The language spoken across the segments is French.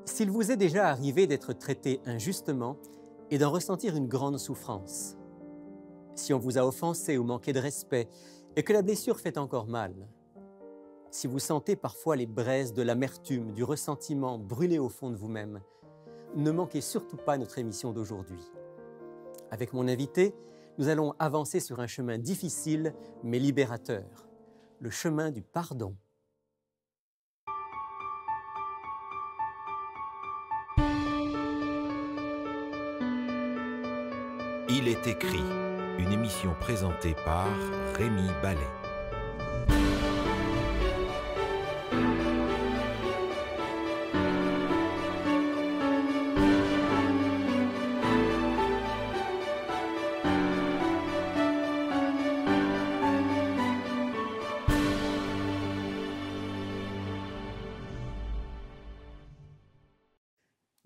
S'il vous est déjà arrivé d'être traité injustement et d'en ressentir une grande souffrance, si on vous a offensé ou manqué de respect et que la blessure fait encore mal, si vous sentez parfois les braises de l'amertume, du ressentiment brûler au fond de vous-même, ne manquez surtout pas notre émission d'aujourd'hui. Avec mon invité, nous allons avancer sur un chemin difficile mais libérateur, le chemin du pardon. Il est écrit, une émission présentée par Rémi Ballet.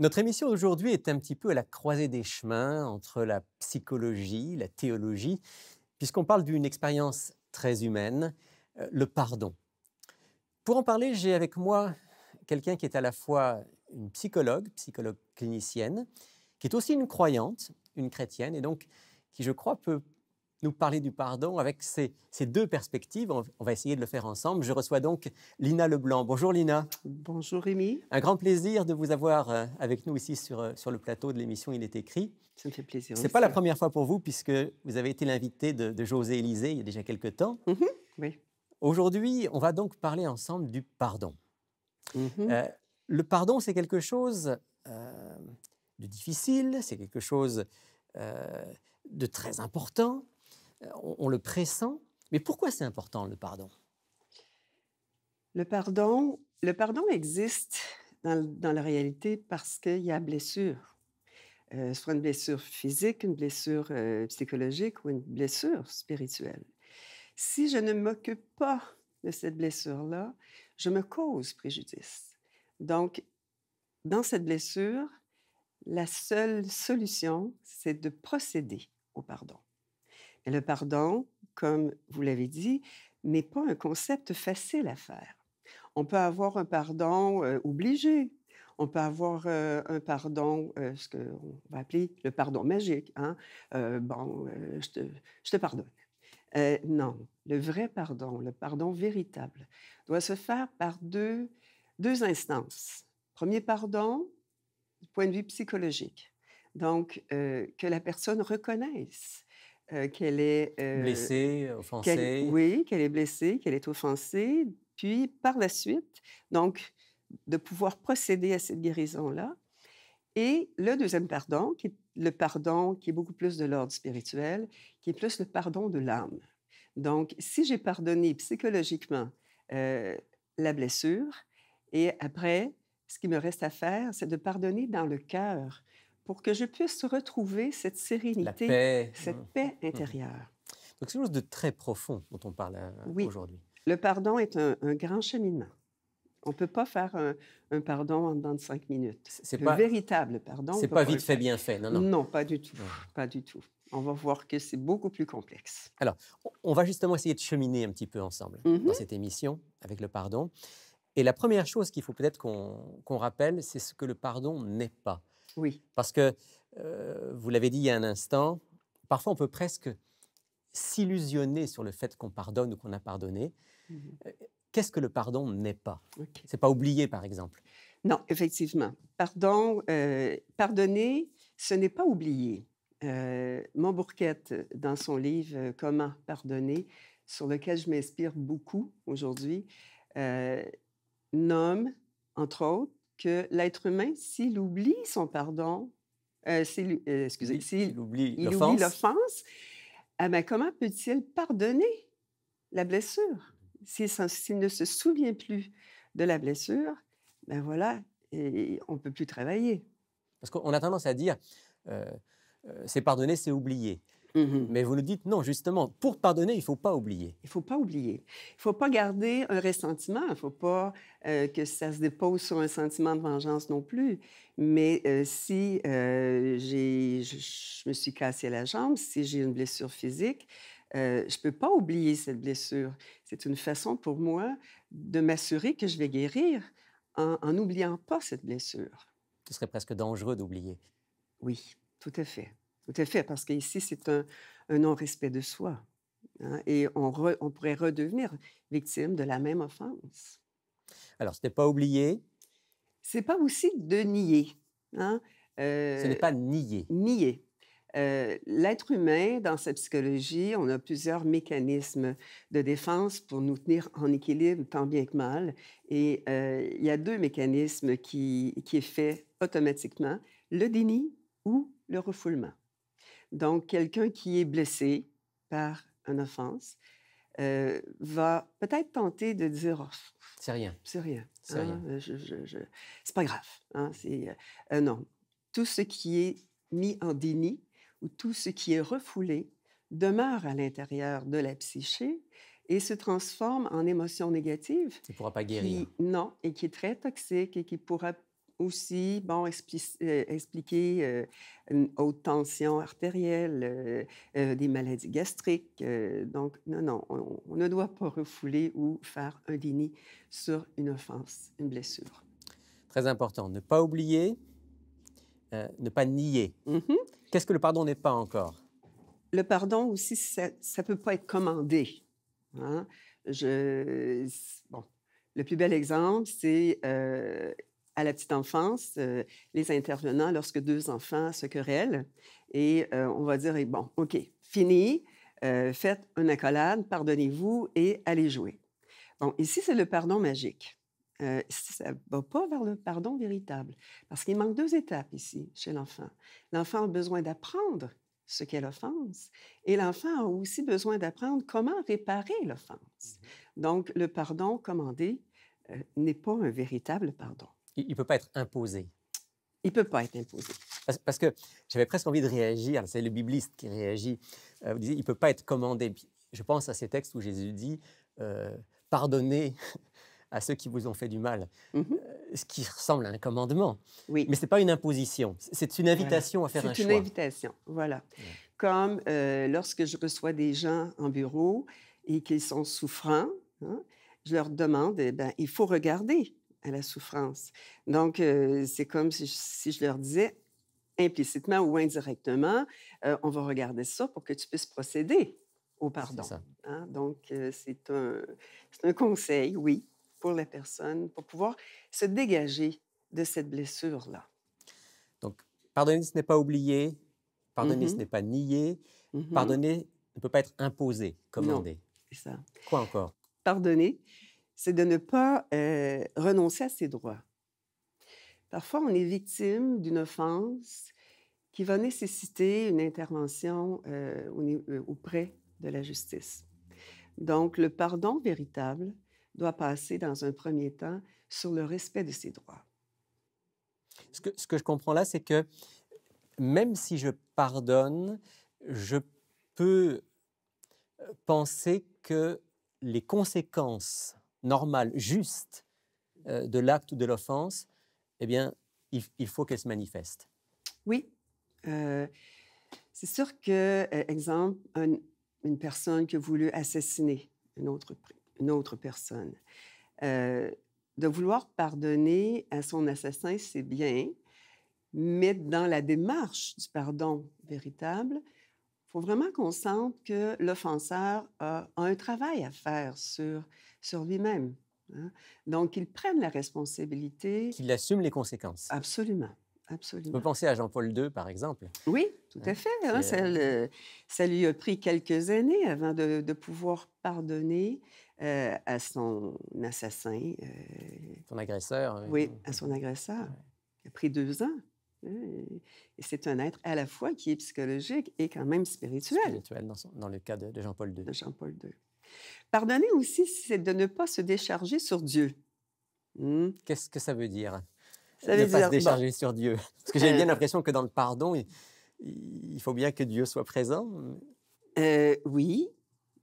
Notre émission d'aujourd'hui est un petit peu à la croisée des chemins entre la psychologie, la théologie, puisqu'on parle d'une expérience très humaine, le pardon. Pour en parler, j'ai avec moi quelqu'un qui est à la fois une psychologue clinicienne, qui est aussi une croyante, une chrétienne, et donc qui, je crois, peut nous parler du pardon avec ces deux perspectives. On va essayer de le faire ensemble. Je reçois donc Lina Leblanc. Bonjour Lina. Bonjour Rémi. Un grand plaisir de vous avoir avec nous ici sur le plateau de l'émission Il est écrit. Ça me fait plaisir. Ce n'est pas la première fois pour vous puisque vous avez été l'invité de José Élisée il y a déjà quelques temps. Oui. Aujourd'hui, on va donc parler ensemble du pardon. Le pardon, c'est quelque chose de difficile, c'est quelque chose de très important. On le pressent. Mais pourquoi c'est important, le pardon? Le pardon existe dans la réalité parce qu'il y a blessure. Soit une blessure physique, une blessure psychologique ou une blessure spirituelle. Si je ne m'occupe pas de cette blessure-là, je me cause préjudice. Donc, dans cette blessure, la seule solution, c'est de procéder au pardon. Et le pardon, comme vous l'avez dit, n'est pas un concept facile à faire. On peut avoir un pardon obligé. On peut avoir un pardon, ce qu'on va appeler le pardon magique. Hein? Je te pardonne. Non, le vrai pardon, le pardon véritable, doit se faire par deux instances. Premier pardon, du point de vue psychologique. Donc, que la personne reconnaisse qu'elle est... blessée, offensée. qu'elle est blessée, qu'elle est offensée. Puis, par la suite, donc, de pouvoir procéder à cette guérison-là. Et le deuxième pardon, qui est le pardon qui est beaucoup plus de l'ordre spirituel, qui est plus le pardon de l'âme. Donc, si j'ai pardonné psychologiquement la blessure, et après, ce qui me reste à faire, c'est de pardonner dans le cœur pour que je puisse retrouver cette sérénité, cette paix intérieure. Donc, c'est quelque chose de très profond dont on parle aujourd'hui. Le pardon est un grand cheminement. On ne peut pas faire un pardon en dedans de 5 minutes. Véritable pardon. C'est pas vite fait, bien fait, non? Non, pas du tout. Pas du tout. On va voir que c'est beaucoup plus complexe. Alors, on va justement essayer de cheminer un petit peu ensemble dans cette émission avec le pardon. Et la première chose qu'il faut peut-être qu'on rappelle, c'est ce que le pardon n'est pas. Oui. Parce que, vous l'avez dit il y a un instant, parfois on peut presque s'illusionner sur le fait qu'on pardonne ou qu'on a pardonné. Qu'est-ce que le pardon n'est pas? Okay. C'est pas oublier, par exemple. Non, effectivement. Pardonner, ce n'est pas oublier. Montbourquette, dans son livre « Comment pardonner », sur lequel je m'inspire beaucoup aujourd'hui, nomme, entre autres, que l'être humain, s'il oublie son pardon, s'il oublie l'offense, comment peut-il pardonner la blessure? S'il ne se souvient plus de la blessure, ben voilà, on ne peut plus travailler. Parce qu'on a tendance à dire, c'est pardonner, c'est oublier. Mais vous nous dites, non, justement, pour pardonner, il ne faut pas oublier. Il ne faut pas oublier. Il ne faut pas garder un ressentiment. Il ne faut pas que ça se dépose sur un sentiment de vengeance non plus. Mais si je me suis cassé la jambe, si j'ai une blessure physique, je ne peux pas oublier cette blessure. C'est une façon pour moi de m'assurer que je vais guérir en n'oubliant pas cette blessure. Ce serait presque dangereux d'oublier. Oui, tout à fait. Tout à fait, parce qu'ici, c'est un non-respect de soi. Hein, et on pourrait redevenir victime de la même offense. Alors, ce n'est pas oublier, C'est pas aussi de nier. Hein? ce n'est pas nier. Nier. L'être humain, dans sa psychologie, on a plusieurs mécanismes de défense pour nous tenir en équilibre tant bien que mal. Et il y a deux mécanismes qui est fait automatiquement, le déni ou le refoulement. Donc, quelqu'un qui est blessé par une offense va peut-être tenter de dire oh, C'est rien. c'est rien. C'est rien. C'est pas grave. Hein, non. Tout ce qui est mis en déni ou tout ce qui est refoulé demeure à l'intérieur de la psyché et se transforme en émotion négative. Tu ne pourras pas guérir. Non, et qui est très toxique et qui pourra aussi expliquer une haute tension artérielle, des maladies gastriques. Donc, non, on ne doit pas refouler ou faire un déni sur une offense, une blessure. Très important. Ne pas oublier, ne pas nier. Mhm. Qu'est-ce que le pardon n'est pas encore? Le pardon aussi, ça ne peut pas être commandé. Hein? Bon, le plus bel exemple, c'est à la petite enfance, les intervenants, lorsque deux enfants se querellent, et on va dire, bon, OK, fini, faites une accolade, pardonnez-vous et allez jouer. Bon, ici, c'est le pardon magique. Ça ne va pas vers le pardon véritable, parce qu'il manque deux étapes ici, chez l'enfant. L'enfant a besoin d'apprendre ce qu'est l'offense, et l'enfant a aussi besoin d'apprendre comment réparer l'offense. Donc, le pardon commandé n'est pas un véritable pardon. Il ne peut pas être imposé. Il ne peut pas être imposé. Parce que j'avais presque envie de réagir. C'est le bibliste qui réagit. Vous disiez, il ne peut pas être commandé. Je pense à ces textes où Jésus dit pardonnez à ceux qui vous ont fait du mal, ce qui ressemble à un commandement. Oui. Mais ce n'est pas une imposition. C'est une invitation à faire un choix. C'est une invitation, voilà. Ouais. Comme lorsque je reçois des gens en bureau et qu'ils sont souffrants, hein, je leur demande, il faut regarder à la souffrance. Donc, c'est comme si je leur disais, implicitement ou indirectement, on va regarder ça pour que tu puisses procéder au pardon. C'est ça. Hein? Donc, c'est un conseil, oui, pour la personne, pour pouvoir se dégager de cette blessure-là. Donc, pardonner, ce n'est pas oublier. Pardonner, ce n'est pas nier. Pardonner ne peut pas être imposé, commandé. Non, c'est ça. Quoi encore? Pardonner, c'est de ne pas renoncer à ses droits. Parfois, on est victime d'une offense qui va nécessiter une intervention auprès de la justice. Donc, le pardon véritable doit passer dans un premier temps sur le respect de ses droits. Ce que je comprends là, c'est que même si je pardonne, je peux penser que les conséquences normales, justes de l'acte ou de l'offense, eh bien, il faut qu'elles se manifestent. Oui. C'est sûr que, exemple, une personne qui a voulu assassiner une autre personne, de vouloir pardonner à son assassin, c'est bien, mais dans la démarche du pardon véritable, il faut vraiment qu'on sente que l'offenseur a un travail à faire sur lui-même. Hein? Donc, qu'il prenne la responsabilité. Qu'il assume les conséquences. Absolument. Absolument. On peut penser à Jean-Paul II, par exemple. Oui, tout à fait. Hein? Ça lui a pris quelques années avant de pouvoir pardonner à son assassin. Son agresseur. Oui, à son agresseur. Ouais. Il a pris 2 ans. Et c'est un être à la fois qui est psychologique et quand même spirituel. Spirituel, dans le cas de Jean-Paul II. De Jean-Paul II. Pardonner aussi, c'est de ne pas se décharger sur Dieu. Qu'est-ce que ça veut dire? Ça veut ne pas dire, se décharger sur Dieu. Parce que j'ai bien l'impression que dans le pardon, il faut bien que Dieu soit présent. Oui,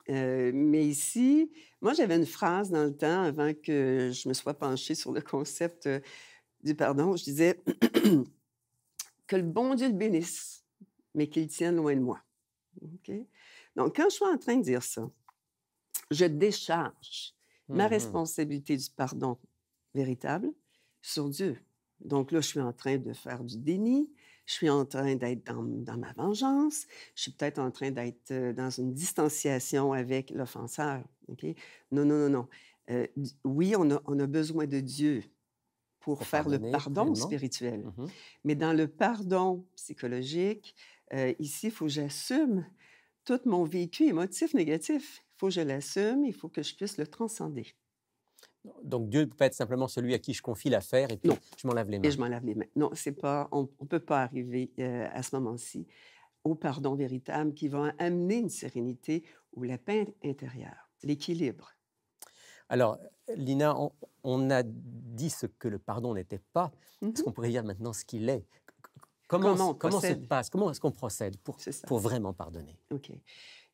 mais ici, moi, j'avais une phrase dans le temps, avant que je me sois penchée sur le concept du pardon. Je disais que le bon Dieu le bénisse, mais qu'il tienne loin de moi. Okay? Donc, quand je suis en train de dire ça, je décharge ma responsabilité du pardon véritable sur Dieu. Donc là, je suis en train de faire du déni, je suis en train d'être dans ma vengeance, je suis peut-être en train d'être dans une distanciation avec l'offenseur. OK? Non, non, non, non. Oui, on a besoin de Dieu pour Pour faire le pardonner pardon pleinement. spirituel. Mhm. Mais dans le pardon psychologique, ici, il faut que j'assume tout mon vécu émotif négatif. Il faut que je l'assume, il faut que je puisse le transcender. Donc Dieu peut pas être simplement celui à qui je confie l'affaire et puis Non. je m'en lave les Et mains. je m'en lave les mains. Non, c'est pas, on ne peut pas arriver à ce moment-ci au pardon véritable qui va amener une sérénité ou la paix intérieure, l'équilibre. Alors, Lina, on a dit ce que le pardon n'était pas. Est-ce Mhm. qu'on pourrait dire maintenant ce qu'il est? Comment on Comment se procède? passe? Comment est-ce qu'on procède C'est ça. pour vraiment pardonner? OK.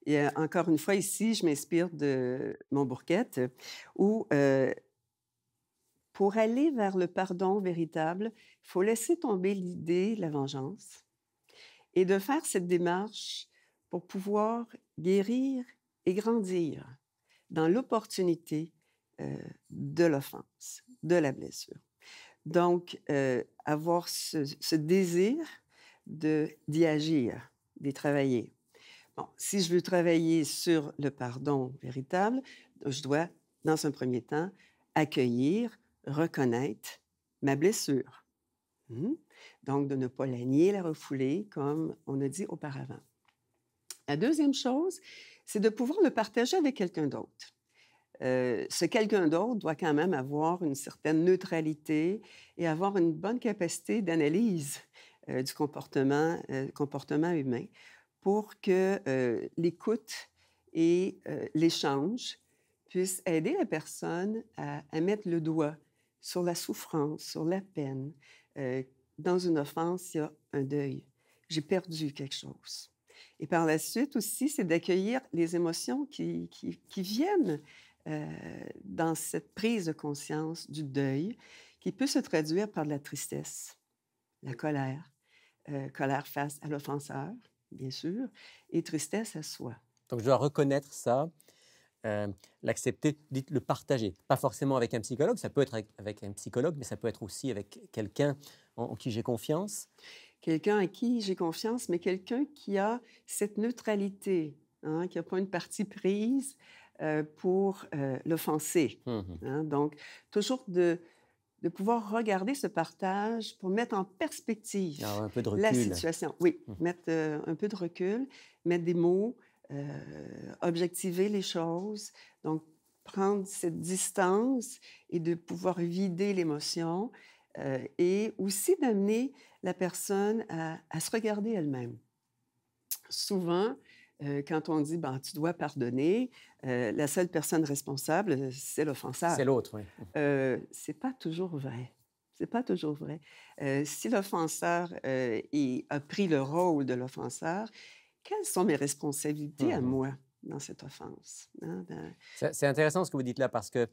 Et encore une fois, ici, je m'inspire de mon Bourquette, où pour aller vers le pardon véritable, il faut laisser tomber l'idée de la vengeance et de faire cette démarche pour pouvoir guérir et grandir dans l'opportunité de l'offense, de la blessure. Donc, avoir ce désir d'y agir, d'y travailler. Bon, si je veux travailler sur le pardon véritable, je dois, dans un premier temps, accueillir, reconnaître ma blessure. Donc, de ne pas la nier, la refouler, comme on a dit auparavant. La deuxième chose, c'est de pouvoir le partager avec quelqu'un d'autre. Ce quelqu'un d'autre doit quand même avoir une certaine neutralité et avoir une bonne capacité d'analyse du comportement humain pour que l'écoute et l'échange puissent aider la personne à mettre le doigt sur la souffrance, sur la peine. Dans une offense, il y a un deuil. J'ai perdu quelque chose. Et par la suite aussi, c'est d'accueillir les émotions qui viennent dans cette prise de conscience du deuil, qui peut se traduire par de la tristesse, la colère, colère face à l'offenseur, bien sûr, et tristesse à soi. Donc je dois reconnaître ça, l'accepter, le partager. Pas forcément avec un psychologue, ça peut être avec un psychologue, mais ça peut être aussi avec quelqu'un en qui j'ai confiance. Quelqu'un à qui j'ai confiance, mais quelqu'un qui a cette neutralité, hein, qui n'a pas une partie prise pour l'offenser. Hein. Donc, toujours de pouvoir regarder ce partage pour mettre en perspective un peu de recul. la situation. Oui, mettre un peu de recul, mettre des mots, objectiver les choses. Donc, prendre cette distance et de pouvoir vider l'émotion et aussi d'amener la personne à se regarder elle-même. Souvent, quand on dit « tu dois pardonner », la seule personne responsable, c'est l'offenseur. C'est l'autre, oui. C'est pas toujours vrai. C'est pas toujours vrai. Si l'offenseur a pris le rôle de l'offenseur, quelles sont mes responsabilités à moi dans cette offense? Hein, C'est intéressant ce que vous dites là parce que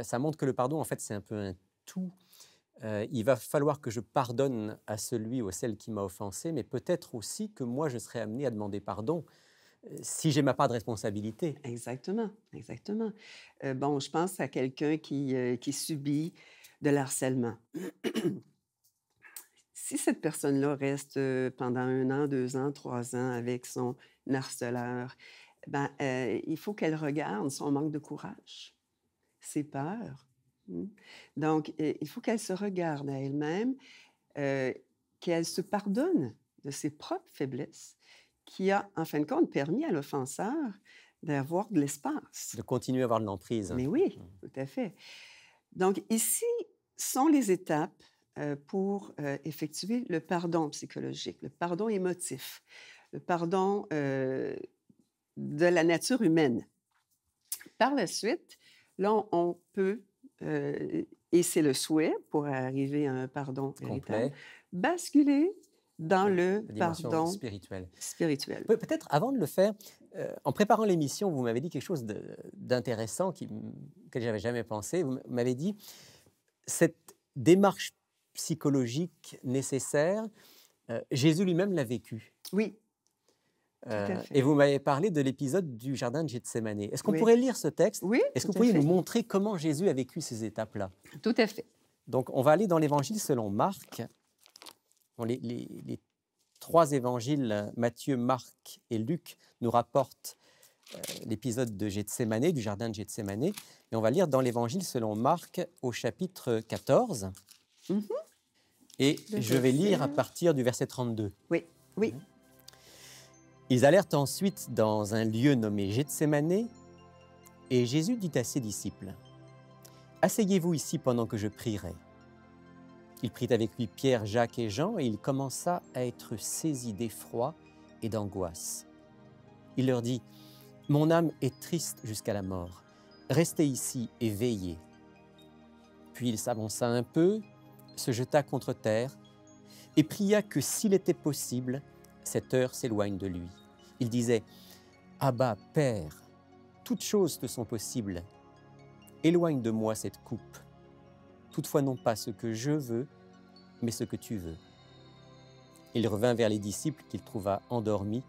ça montre que le pardon, en fait, c'est un peu un tout. Il va falloir que je pardonne à celui ou à celle qui m'a offensé, mais peut-être aussi que moi, je serai amené à demander pardon si j'ai ma part de responsabilité. Exactement, exactement. Bon, je pense à quelqu'un qui subit de l'harcèlement. Si cette personne-là reste pendant 1 an, 2 ans, 3 ans avec son harceleur, il faut qu'elle regarde son manque de courage, ses peurs. Donc, il faut qu'elle se regarde à elle-même, qu'elle se pardonne de ses propres faiblesses, qui a, en fin de compte, permis à l'offenseur d'avoir de l'espace. De continuer à avoir de l'emprise. Mais oui, tout à fait. Donc, ici sont les étapes pour effectuer le pardon psychologique, le pardon émotif, le pardon de la nature humaine. Par la suite, là, on peut, et c'est le souhait pour arriver à un pardon véritable, basculer dans le pardon spirituel. Peut-être avant de le faire, en préparant l'émission, vous m'avez dit quelque chose d'intéressant que je n'avais jamais pensé. Vous m'avez dit, cette démarche psychologique nécessaire, Jésus lui-même l'a vécue. Oui. Tout à fait. Et vous m'avez parlé de l'épisode du jardin de Gethsémani. Est-ce qu'on Oui. pourrait lire ce texte? Oui. Est-ce que vous pourriez nous montrer comment Jésus a vécu ces étapes-là? Tout à fait. Donc, on va aller dans l'Évangile selon Marc. Bon, les trois évangiles, Matthieu, Marc et Luc, nous rapportent l'épisode de Gethsémanée, du jardin de Gethsémanée. Et on va lire dans l'Évangile selon Marc au chapitre 14. Mhm. Et Le je vais lire à verset. partir du verset 32. Oui, oui. Ils allèrent ensuite dans un lieu nommé Gethsémanée, et Jésus dit à ses disciples, « Asseyez-vous ici pendant que je prierai. » Il prit avec lui Pierre, Jacques et Jean, et il commença à être saisi d'effroi et d'angoisse. Il leur dit, « Mon âme est triste jusqu'à la mort. Restez ici et veillez. » Puis il s'avança un peu, se jeta contre terre, et pria que s'il était possible, cette heure s'éloigne de lui. Il disait, « Abba, Père, toutes choses te sont possibles. Éloigne de moi cette coupe. Toutefois non pas ce que je veux, mais ce que tu veux. » Il revint vers les disciples qu'il trouva endormis,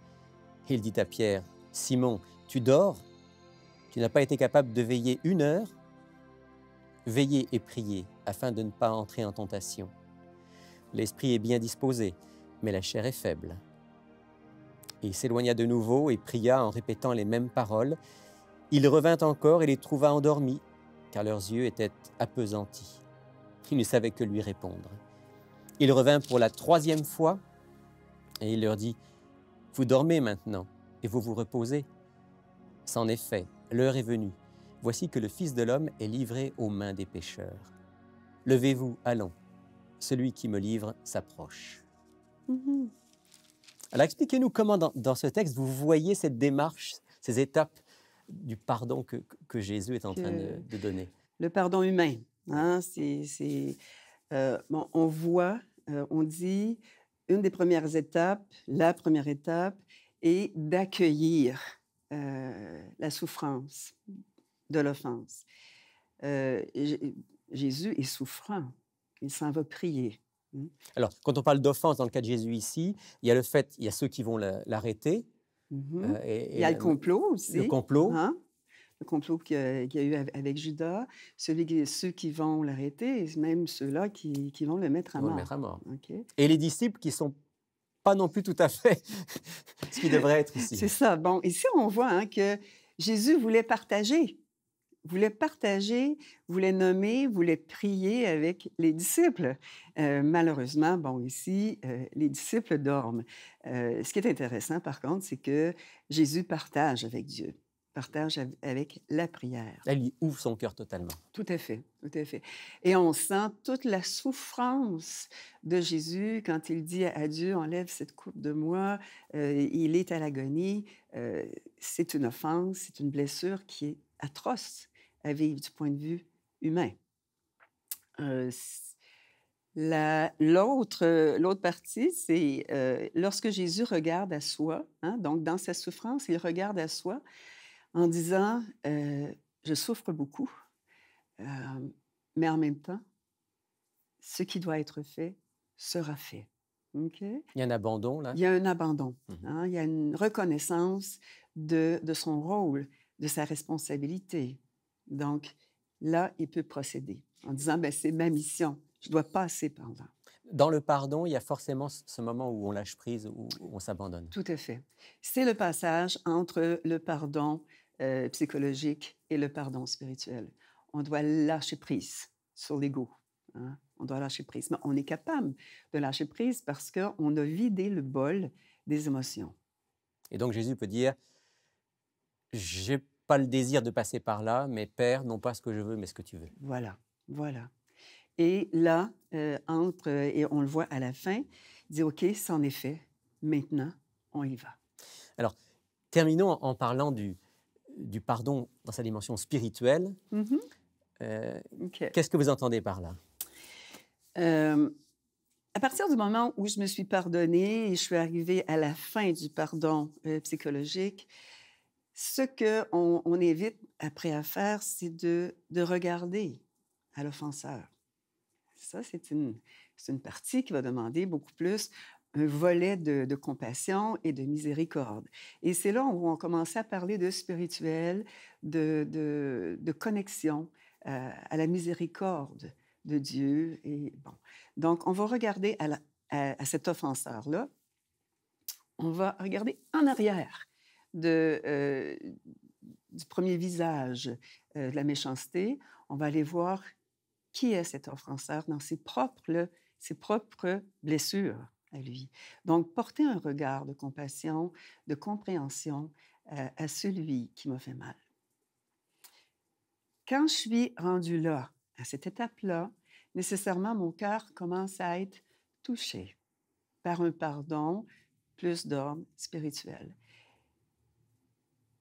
et il dit à Pierre, « Simon, tu dors? Tu n'as pas été capable de veiller 1 heure? Veillez et priez, afin de ne pas entrer en tentation. L'esprit est bien disposé, mais la chair est faible. » Et il s'éloigna de nouveau et pria en répétant les mêmes paroles. Il revint encore et les trouva endormis, car leurs yeux étaient appesantis. Ils ne savaient que lui répondre. Il revint pour la 3e fois et il leur dit, « Vous dormez maintenant et vous vous reposez. C'en est fait, l'heure est venue. Voici que le Fils de l'homme est livré aux mains des pécheurs. Levez-vous, allons. Celui qui me livre s'approche. » Mhm. Alors expliquez-nous comment dans ce texte vous voyez cette démarche, ces étapes du pardon que Jésus est en train de donner. Le pardon humain, hein, bon, on voit, on dit, une des premières étapes, la première étape est d'accueillir la souffrance de l'offense. Jésus est souffrant, il s'en va prier. Alors, quand on parle d'offense dans le cas de Jésus ici, il y a le fait, il y a ceux qui vont l'arrêter. Mhm. Il y a le complot aussi. Le complot. Hein? Le complot qu'il y a eu avec Judas, ceux qui vont l'arrêter, et même ceux-là qui vont le mettre à mort. Le mettre à mort. Okay. Et les disciples qui ne sont pas non plus tout à fait ce qui devrait être ici. C'est ça. Bon, ici, on voit hein, que Jésus voulait partager, voulait nommer, voulait prier avec les disciples. Malheureusement, bon, ici, les disciples dorment. Ce qui est intéressant, par contre, c'est que Jésus partage avec Dieu, partage avec la prière. Elle lui ouvre son cœur totalement. Tout à fait, tout à fait. Et on sent toute la souffrance de Jésus quand il dit à Dieu, enlève cette coupe de moi, il est à l'agonie. C'est une offense, c'est une blessure qui est atroce à vivre du point de vue humain. L'autre partie, c'est lorsque Jésus regarde à soi, hein, donc dans sa souffrance, il regarde à soi en disant, je souffre beaucoup, mais en même temps, ce qui doit être fait sera fait. Okay? Il y a un abandon, là? Il y a un abandon. Hein? Il y a une reconnaissance de son rôle, de sa responsabilité. Donc, là, il peut procéder en disant, ben, c'est ma mission, je dois passer par là. Dans le pardon, il y a forcément ce moment où on lâche prise, où on s'abandonne. Tout à fait. C'est le passage entre le pardon psychologique et le pardon spirituel. On doit lâcher prise sur l'ego. Hein? On doit lâcher prise. Mais on est capable de lâcher prise parce qu'on a vidé le bol des émotions. Et donc Jésus peut dire, je n'ai pas le désir de passer par là, mais Père, non pas ce que je veux, mais ce que tu veux. Voilà, voilà. Et là, et on le voit à la fin, il dit, OK, c'en est fait, maintenant, on y va. Alors, terminons en parlant du pardon dans sa dimension spirituelle. Okay. Qu'est-ce que vous entendez par là? À partir du moment où je me suis pardonnée et je suis arrivée à la fin du pardon psychologique, ce qu'on évite après à faire, c'est de regarder à l'offenseur. Ça, c'est une partie qui va demander beaucoup plus un volet de compassion et de miséricorde. Et c'est là où on commence à parler de spirituel, de connexion à la miséricorde de Dieu. Et bon. Donc, on va regarder à cet offenseur-là, on va regarder en arrière du premier visage de la méchanceté. On va aller voir qui est cet offenseur dans ses propres blessures à lui. Donc, porter un regard de compassion, de compréhension à celui qui m'a fait mal. Quand je suis rendue là, à cette étape-là, nécessairement, mon cœur commence à être touché par un pardon plus d'ordre spirituel.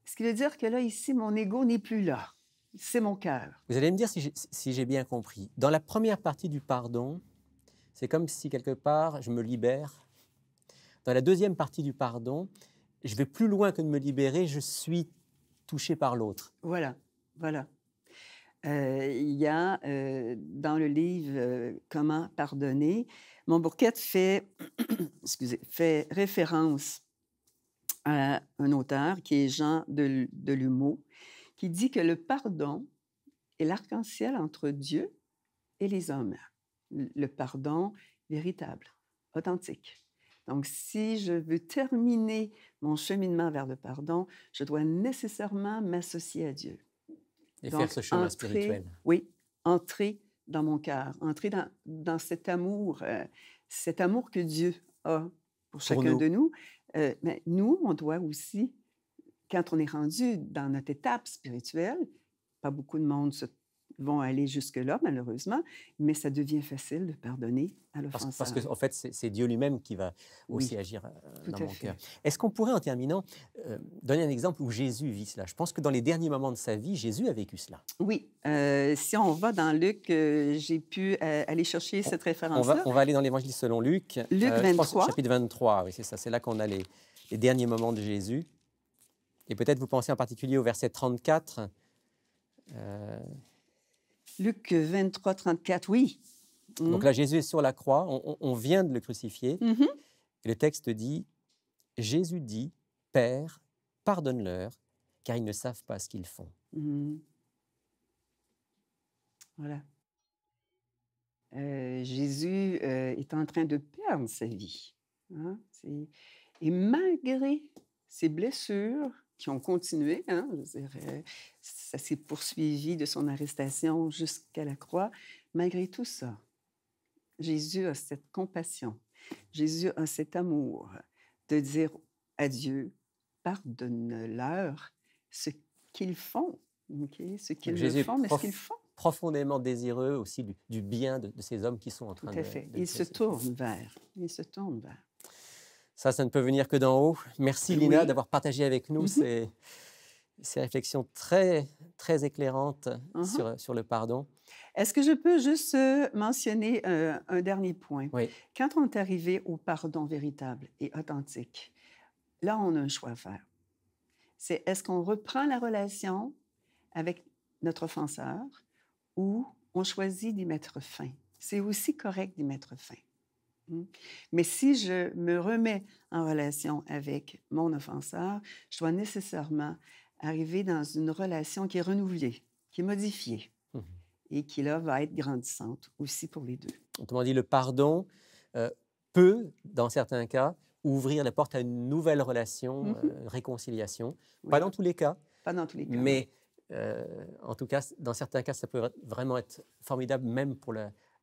Ce qui veut dire que là, ici, mon ego n'est plus là. C'est mon cœur. Vous allez me dire si j'ai bien compris. Dans la première partie du pardon, c'est comme si, quelque part, je me libère. Dans la deuxième partie du pardon, je vais plus loin que de me libérer, je suis touché par l'autre. Voilà, voilà. Il y a dans le livre Comment pardonner, Montbourquette fait référence à un auteur qui est Jean Delumeau, qui dit que le pardon est l'arc-en-ciel entre Dieu et les hommes. Le pardon véritable, authentique. Donc, si je veux terminer mon cheminement vers le pardon, je dois nécessairement m'associer à Dieu. Et donc, faire ce chemin spirituel. Oui, entrer dans mon cœur, entrer dans cet amour que Dieu a pour chacun de nous. Mais nous, on doit aussi, quand on est rendu dans notre étape spirituelle, pas beaucoup de monde vont aller jusque-là, malheureusement, mais ça devient facile de pardonner à l'offenseur. Parce qu'en fait, c'est Dieu lui-même qui va aussi agir dans mon cœur. Est-ce qu'on pourrait, en terminant, donner un exemple où Jésus vit cela? Je pense que dans les derniers moments de sa vie, Jésus a vécu cela. Oui. Si on va dans Luc, j'ai pu aller chercher cette référence-là. On va aller dans l'Évangile selon Luc. Luc 23. Je pense, chapitre 23, oui, c'est ça. C'est là qu'on a les derniers moments de Jésus. Et peut-être vous pensez en particulier au verset 34. Luc 23, 34, oui. Donc là, Jésus est sur la croix, on vient de le crucifier. Et le texte dit, Jésus dit, « Père, pardonne-leur, car ils ne savent pas ce qu'ils font. » Voilà. Jésus est en train de perdre sa vie. Hein? Et malgré ses blessures, qui ont continué, hein, je dirais, ça s'est poursuivi de son arrestation jusqu'à la croix. Malgré tout ça, Jésus a cette compassion, Jésus a cet amour de dire à Dieu, pardonne-leur ce qu'ils font, ce qu'ils le font, mais ce qu'ils font. Profondément désireux aussi du bien de ces hommes qui sont en train de... Tout à fait. Il se tourne vers. Ça ne peut venir que d'en haut. Merci, Lina, d'avoir partagé avec nous ces réflexions très, très éclairantes sur le pardon. Est-ce que je peux juste mentionner un dernier point? Oui. Quand on est arrivé au pardon véritable et authentique, là, on a un choix à faire. C'est est-ce qu'on reprend la relation avec notre offenseur ou on choisit d'y mettre fin? C'est aussi correct d'y mettre fin. Mais si je me remets en relation avec mon offenseur, je dois nécessairement arriver dans une relation qui est renouvelée, qui est modifiée et qui, là, va être grandissante aussi pour les deux. Autrement dit, le pardon peut, dans certains cas, ouvrir la porte à une nouvelle relation, réconciliation. Oui. Pas dans tous les cas. Pas dans tous les cas. Mais en tout cas, dans certains cas, ça peut vraiment être formidable, même pour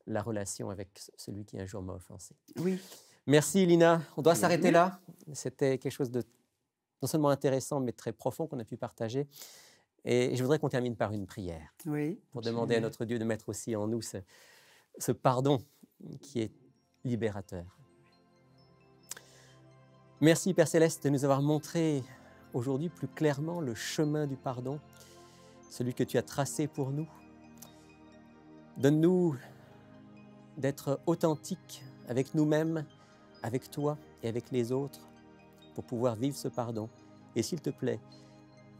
la relation avec celui qui un jour m'a offensé. Oui. Merci, Lina. On doit s'arrêter là. C'était quelque chose de non seulement intéressant, mais très profond qu'on a pu partager. Et je voudrais qu'on termine par une prière. Oui. Pour demander à notre Dieu de mettre aussi en nous ce pardon qui est libérateur. Merci, Père Céleste, de nous avoir montré aujourd'hui plus clairement le chemin du pardon, celui que tu as tracé pour nous. Donne-nous d'être authentiques avec nous-mêmes, avec toi et avec les autres pour pouvoir vivre ce pardon. Et s'il te plaît,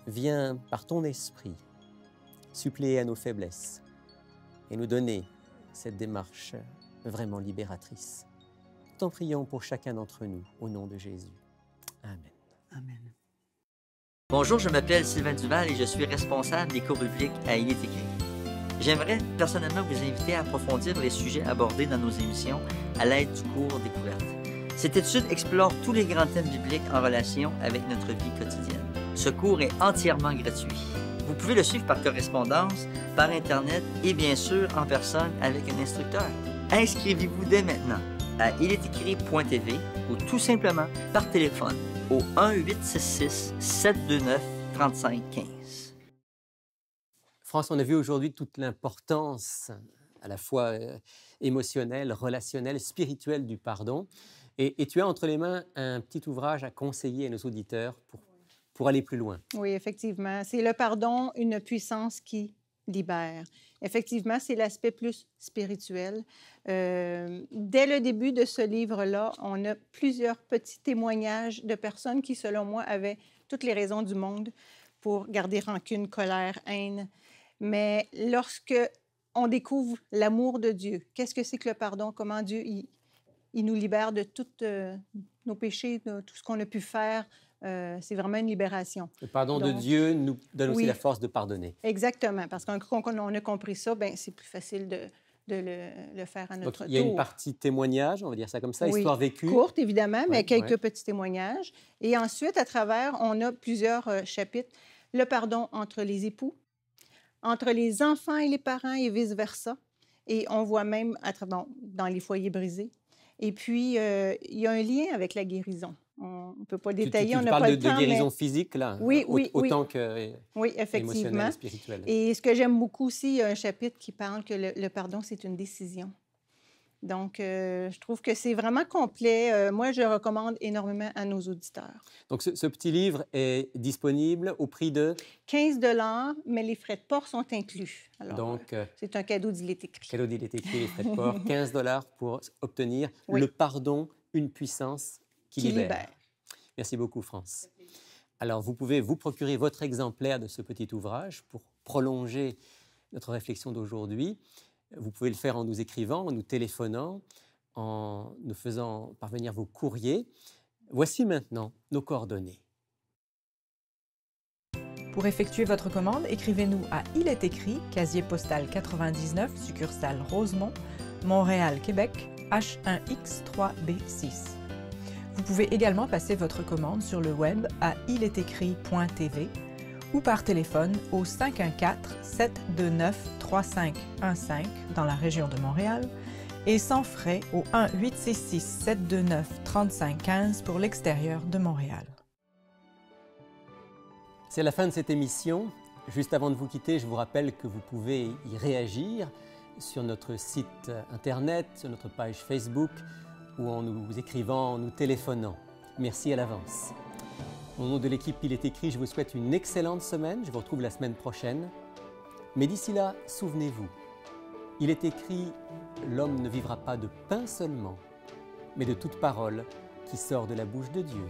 viens par ton esprit suppléer à nos faiblesses et nous donner cette démarche vraiment libératrice. T'en prions pour chacun d'entre nous, au nom de Jésus. Amen. Amen. Bonjour, je m'appelle Sylvain Duval et je suis responsable des cours bibliques à Il est écrit. J'aimerais personnellement vous inviter à approfondir les sujets abordés dans nos émissions à l'aide du cours Découverte. Cette étude explore tous les grands thèmes bibliques en relation avec notre vie quotidienne. Ce cours est entièrement gratuit. Vous pouvez le suivre par correspondance, par Internet et bien sûr en personne avec un instructeur. Inscrivez-vous dès maintenant à ilestécrit.tv ou tout simplement par téléphone au 1-866-729-3515. France, on a vu aujourd'hui toute l'importance à la fois émotionnelle, relationnelle, spirituelle du pardon. Et tu as entre les mains un petit ouvrage à conseiller à nos auditeurs pour aller plus loin. Oui, effectivement. C'est le pardon, une puissance qui libère. Effectivement, c'est l'aspect plus spirituel. Dès le début de ce livre-là, on a plusieurs petits témoignages de personnes qui, selon moi, avaient toutes les raisons du monde pour garder rancune, colère, haine. Mais lorsque on découvre l'amour de Dieu, qu'est-ce que c'est que le pardon? Comment Dieu il nous libère de tous nos péchés, de tout ce qu'on a pu faire. C'est vraiment une libération. Le pardon de Dieu nous donne aussi la force de pardonner. Exactement, parce qu'on a compris ça, bien, c'est plus facile de le faire à notre tour. Il y a une partie témoignage, on va dire ça comme ça, histoire vécue. Courte, évidemment, mais quelques petits témoignages. Et ensuite, à travers, on a plusieurs chapitres. Le pardon entre les époux, entre les enfants et les parents et vice-versa. Et on voit même dans les foyers brisés. Et puis, il y a un lien avec la guérison. On ne peut pas détailler, on n'a pas le temps. Tu parles de guérison physique, là, autant que émotionnelle, spirituelle. Et ce que j'aime beaucoup aussi, il y a un chapitre qui parle que le pardon, c'est une décision. Donc, je trouve que c'est vraiment complet. Moi, je recommande énormément à nos auditeurs. Donc, ce petit livre est disponible au prix de 15 $, mais les frais de port sont inclus. Alors, donc, c'est un cadeau d'Il est écrit. Cadeau d'Il est écrit, les frais de port, 15 $ pour obtenir le pardon, une puissance qui libère. Merci beaucoup, France. Alors, vous pouvez vous procurer votre exemplaire de ce petit ouvrage pour prolonger notre réflexion d'aujourd'hui. Vous pouvez le faire en nous écrivant, en nous téléphonant, en nous faisant parvenir vos courriers. Voici maintenant nos coordonnées. Pour effectuer votre commande, écrivez-nous à Il est écrit, casier postal 99, succursale Rosemont, Montréal, Québec, H1X3B6. Vous pouvez également passer votre commande sur le web à ilestécrit.tv ou par téléphone au 514-729-3515 dans la région de Montréal et sans frais au 1-866-729-3515 pour l'extérieur de Montréal. C'est la fin de cette émission. Juste avant de vous quitter, je vous rappelle que vous pouvez y réagir sur notre site Internet, sur notre page Facebook ou en nous écrivant, en nous téléphonant. Merci à l'avance. Au nom de l'équipe Il est écrit, je vous souhaite une excellente semaine. Je vous retrouve la semaine prochaine. Mais d'ici là, souvenez-vous, il est écrit « L'homme ne vivra pas de pain seulement, mais de toute parole qui sort de la bouche de Dieu ».